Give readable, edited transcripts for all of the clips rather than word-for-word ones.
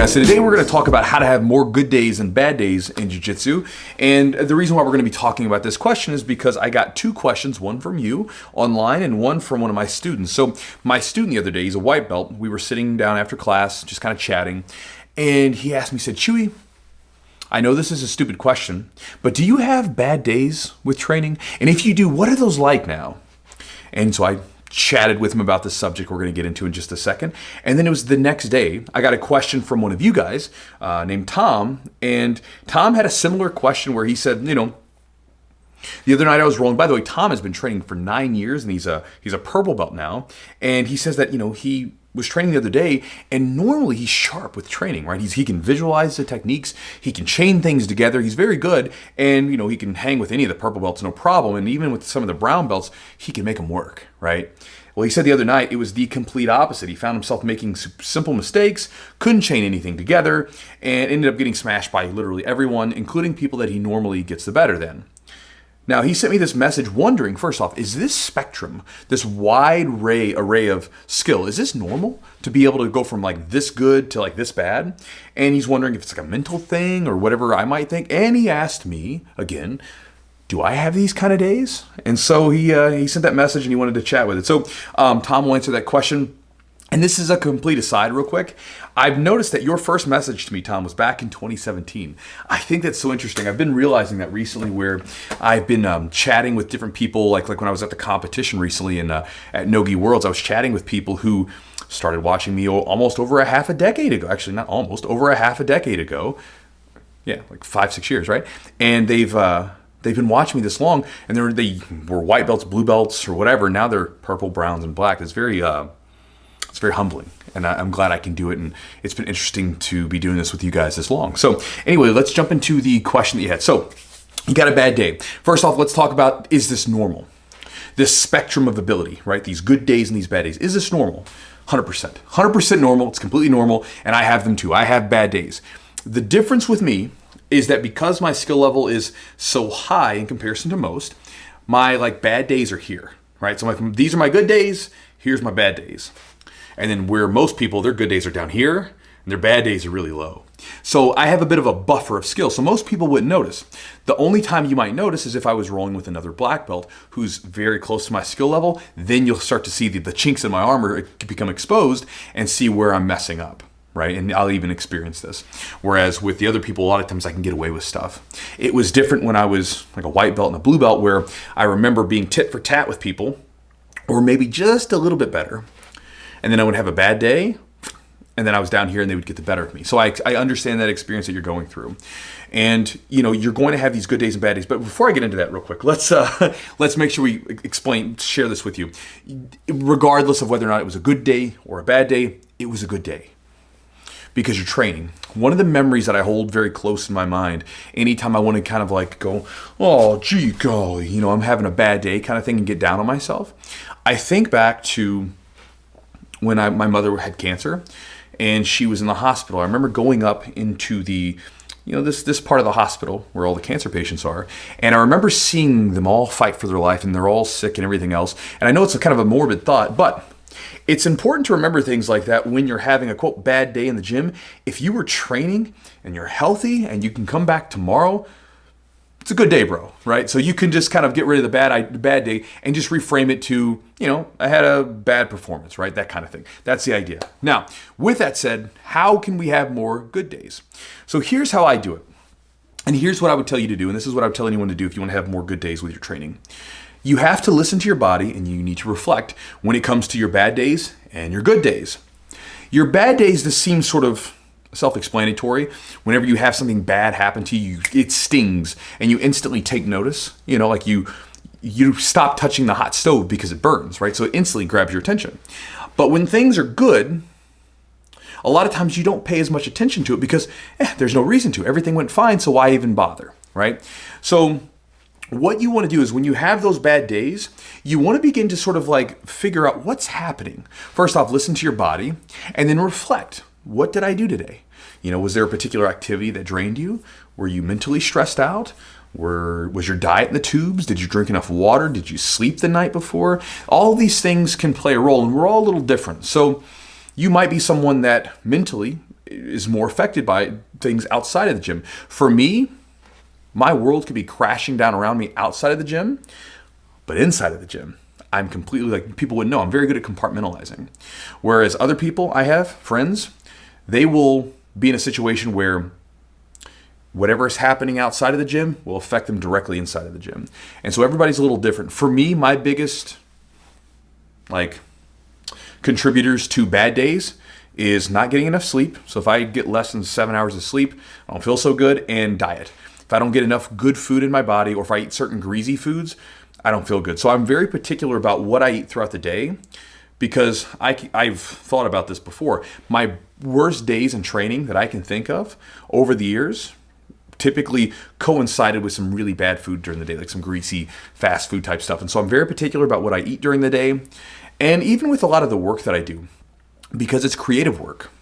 guys, so today we're going to talk about how to have more good days and bad days in Jiu-Jitsu. And the reason why we're going to be talking about this question is because I got two questions, one from you online and one from one of my students. So my student the other day, he's a white belt. We were sitting down after class, just kind of chatting. And he asked me, he said, Chewy, I know this is a stupid question, but do you have bad days with training? And if you do, what are those like now? And so I chatted with him about this subject we're going to get into in just a second. And then it was the next day, I got a question from one of you guys named Tom. And Tom had a similar question where he said, the other night I was rolling. By the way, Tom has been training for 9 years and he's a purple belt now. And he says that, he was training the other day, and normally he's sharp with training, right? He can visualize the techniques, he can chain things together, he's very good, and he can hang with any of the purple belts, no problem, and even with some of the brown belts, he can make them work, right? Well, he said the other night it was the complete opposite. He found himself making simple mistakes, couldn't chain anything together, and ended up getting smashed by literally everyone, including people that he normally gets the better than. Now, he sent me this message wondering, first off, is this spectrum, this wide array of skill, is this normal to be able to go from like this good to like this bad? And he's wondering if it's like a mental thing or whatever I might think. And he asked me, again, do I have these kind of days? And so he sent that message and he wanted to chat with it. So Tom will answer that question. And this is a complete aside real quick. I've noticed that your first message to me, Tom, was back in 2017. I think that's so interesting. I've been realizing that recently where I've been chatting with different people, like when I was at the competition recently at Nogi Worlds, I was chatting with people who started watching me almost over a half a decade ago. Actually, not almost, over a half a decade ago. Yeah, like 5-6 years, right? And they've been watching me this long, and they were white belts, blue belts, or whatever. Now they're purple, browns, and black. It's very humbling, and I'm glad I can do it, and it's been interesting to be doing this with you guys this long. So anyway, let's jump into the question that you had. So you got a bad day. First off, let's talk about, is this normal? This spectrum of ability, right? These good days and these bad days. Is this normal? 100%. 100% normal. It's completely normal, and I have them too. I have bad days. The difference with me is that because my skill level is so high in comparison to most, my bad days are here, right? So these are my good days, here's my bad days. And then where most people, their good days are down here, and their bad days are really low. So I have a bit of a buffer of skill. So most people wouldn't notice. The only time you might notice is if I was rolling with another black belt who's very close to my skill level. Then you'll start to see the chinks in my armor become exposed and see where I'm messing up, right? And I'll even experience this. Whereas with the other people, a lot of times I can get away with stuff. It was different when I was like a white belt and a blue belt, where I remember being tit for tat with people, or maybe just a little bit better. And then I would have a bad day, and then I was down here and they would get the better of me. So I understand that experience that you're going through. And you're going to have these good days and bad days. But before I get into that real quick, let's make sure we share this with you. Regardless of whether or not it was a good day or a bad day, it was a good day. Because you're training. One of the memories that I hold very close in my mind, anytime I want to kind of go, oh, gee, golly, I'm having a bad day kind of thing and get down on myself, I think back to when my mother had cancer and she was in the hospital. I remember going up into the, this part of the hospital where all the cancer patients are. And I remember seeing them all fight for their life, and they're all sick and everything else. And I know it's a kind of a morbid thought, but it's important to remember things like that when you're having a, quote, bad day in the gym. If you were training and you're healthy and you can come back tomorrow, it's a good day, bro, right? So you can just kind of get rid of the bad day and just reframe it to, I had a bad performance, right? That kind of thing. That's the idea. Now, with that said, how can we have more good days? So here's how I do it. And here's what I would tell you to do. And this is what I would tell anyone to do if you want to have more good days with your training. You have to listen to your body, and you need to reflect when it comes to your bad days and your good days. Your bad days, this seems sort of self-explanatory. Whenever you have something bad happen to you, it stings and you instantly take notice. You stop touching the hot stove because it burns, right? So it instantly grabs your attention. But when things are good, a lot of times you don't pay as much attention to it because there's no reason to. Everything went fine, so why even bother, right? So what you want to do is when you have those bad days, you want to begin to sort of figure out what's happening. First off, listen to your body and then reflect. What did I do today? Was there a particular activity that drained you? Were you mentally stressed out? Was your diet in the tubes? Did you drink enough water? Did you sleep the night before? All these things can play a role, and we're all a little different. So you might be someone that mentally is more affected by things outside of the gym. For me, my world could be crashing down around me outside of the gym, but inside of the gym, I'm completely, like, people would know, I'm very good at compartmentalizing. Whereas other people I have, friends, they will be in a situation where whatever is happening outside of the gym will affect them directly inside of the gym. And so everybody's a little different. For me, my biggest, like, contributors to bad days is not getting enough sleep. So if I get less than 7 hours of sleep, I don't feel so good, and diet. If I don't get enough good food in my body, or if I eat certain greasy foods, I don't feel good. So I'm very particular about what I eat throughout the day, because I've thought about this before. My worst days in training that I can think of over the years typically coincided with some really bad food during the day, like some greasy fast food type stuff. And so I'm very particular about what I eat during the day, and even with a lot of the work that I do, because it's creative work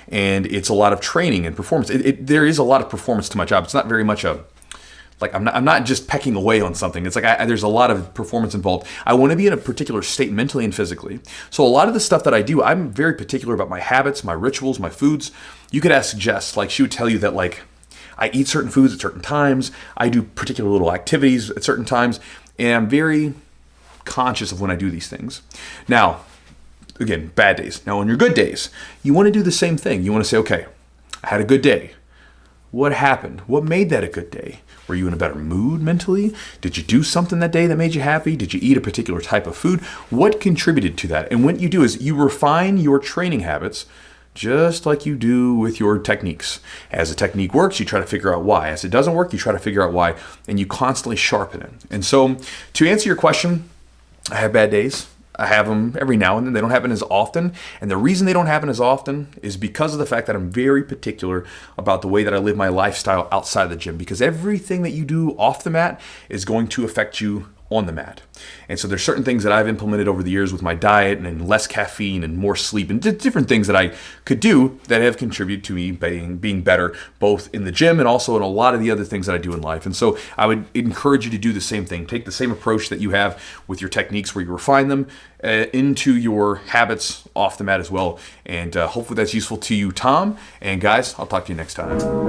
and it's a lot of training and performance. There is a lot of performance to my job. It's not very much I'm not just pecking away on something. It's like there's a lot of performance involved. I want to be in a particular state mentally and physically. So a lot of the stuff that I do, I'm very particular about my habits, my rituals, my foods. You could ask Jess, like, she would tell you that, like, I eat certain foods at certain times. I do particular little activities at certain times. And I'm very conscious of when I do these things. Now, again, bad days. Now, on your good days, you want to do the same thing. You want to say, okay, I had a good day. What happened? What made that a good day? Were you in a better mood mentally? Did you do something that day that made you happy? Did you eat a particular type of food? What contributed to that? And what you do is you refine your training habits just like you do with your techniques. As a technique works, you try to figure out why. As it doesn't work, you try to figure out why, and you constantly sharpen it. And so to answer your question, I have bad days. I have them every now and then. They don't happen as often. And the reason they don't happen as often is because of the fact that I'm very particular about the way that I live my lifestyle outside of the gym, because everything that you do off the mat is going to affect you on the mat. And so there's certain things that I've implemented over the years with my diet and less caffeine and more sleep and different things that I could do that have contributed to me being better, both in the gym and also in a lot of the other things that I do in life. And so I would encourage you to do the same thing. Take the same approach that you have with your techniques, where you refine them into your habits off the mat as well. And hopefully that's useful to you, Tom. And guys, I'll talk to you next time.